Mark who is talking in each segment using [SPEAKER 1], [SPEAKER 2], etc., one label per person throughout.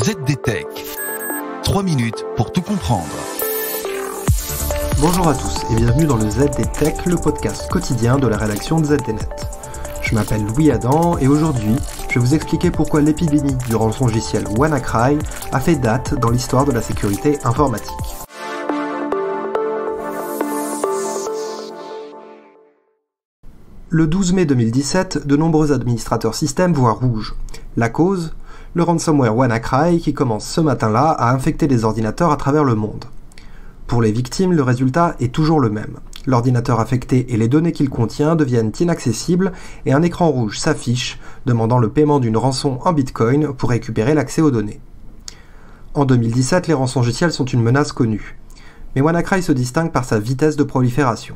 [SPEAKER 1] ZDTech. 3 minutes pour tout comprendre.
[SPEAKER 2] Bonjour à tous et bienvenue dans le ZDTech, le podcast quotidien de la rédaction de ZDNet. Je m'appelle Louis Adam et aujourd'hui, je vais vous expliquer pourquoi l'épidémie du rançongiciel WannaCry a fait date dans l'histoire de la sécurité informatique. Le 12 mai 2017, de nombreux administrateurs système voient rouge. La cause ? Le ransomware WannaCry qui commence ce matin-là à infecter les ordinateurs à travers le monde. Pour les victimes, le résultat est toujours le même. L'ordinateur affecté et les données qu'il contient deviennent inaccessibles et un écran rouge s'affiche, demandant le paiement d'une rançon en Bitcoin pour récupérer l'accès aux données. En 2017, les rançongiciels sont une menace connue. Mais WannaCry se distingue par sa vitesse de prolifération.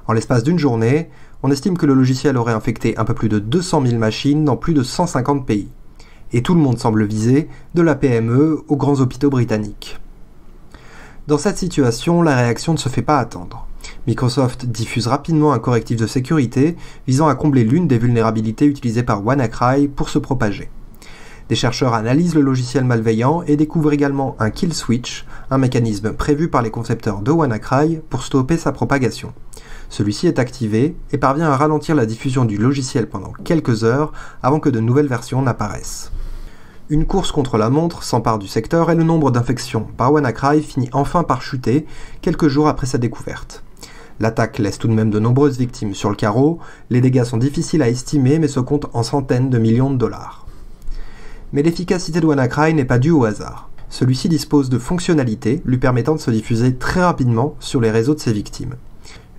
[SPEAKER 2] En l'espace d'une journée, on estime que le logiciel aurait infecté un peu plus de 200 000 machines dans plus de 150 pays. Et tout le monde semble viser, de la PME aux grands hôpitaux britanniques. Dans cette situation, la réaction ne se fait pas attendre. Microsoft diffuse rapidement un correctif de sécurité visant à combler l'une des vulnérabilités utilisées par WannaCry pour se propager. Des chercheurs analysent le logiciel malveillant et découvrent également un kill switch, un mécanisme prévu par les concepteurs de WannaCry pour stopper sa propagation. Celui-ci est activé et parvient à ralentir la diffusion du logiciel pendant quelques heures avant que de nouvelles versions n'apparaissent. Une course contre la montre s'empare du secteur et le nombre d'infections par WannaCry finit enfin par chuter quelques jours après sa découverte. L'attaque laisse tout de même de nombreuses victimes sur le carreau, les dégâts sont difficiles à estimer mais se comptent en centaines de millions de dollars. Mais l'efficacité de WannaCry n'est pas due au hasard. Celui-ci dispose de fonctionnalités lui permettant de se diffuser très rapidement sur les réseaux de ses victimes.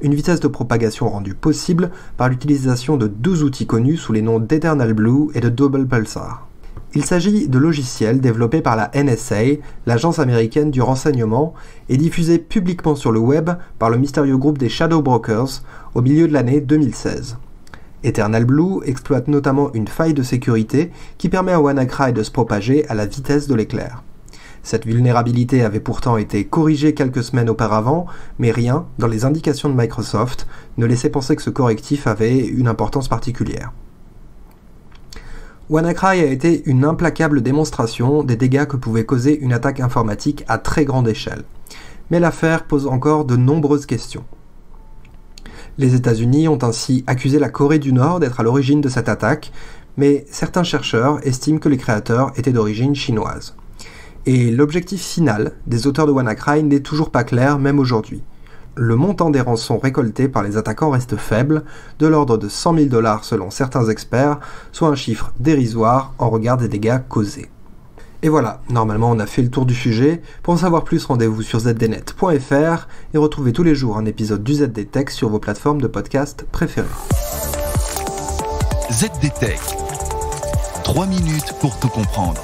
[SPEAKER 2] Une vitesse de propagation rendue possible par l'utilisation de deux outils connus sous les noms d'Eternal Blue et de Double Pulsar. Il s'agit de logiciels développés par la NSA, l'agence américaine du renseignement, et diffusés publiquement sur le web par le mystérieux groupe des Shadow Brokers au milieu de l'année 2016. Eternal Blue exploite notamment une faille de sécurité qui permet à WannaCry de se propager à la vitesse de l'éclair. Cette vulnérabilité avait pourtant été corrigée quelques semaines auparavant, mais rien, dans les indications de Microsoft, ne laissait penser que ce correctif avait une importance particulière. WannaCry a été une implacable démonstration des dégâts que pouvait causer une attaque informatique à très grande échelle. Mais l'affaire pose encore de nombreuses questions. Les États-Unis ont ainsi accusé la Corée du Nord d'être à l'origine de cette attaque, mais certains chercheurs estiment que les créateurs étaient d'origine chinoise. Et l'objectif final des auteurs de WannaCry n'est toujours pas clair, même aujourd'hui. Le montant des rançons récoltées par les attaquants reste faible, de l'ordre de 100 000 $ selon certains experts, soit un chiffre dérisoire en regard des dégâts causés. Et voilà, normalement on a fait le tour du sujet. Pour en savoir plus, rendez-vous sur zdnet.fr et retrouvez tous les jours un épisode du ZDTech sur vos plateformes de podcast préférées.
[SPEAKER 1] ZDTech. 3 minutes pour tout comprendre.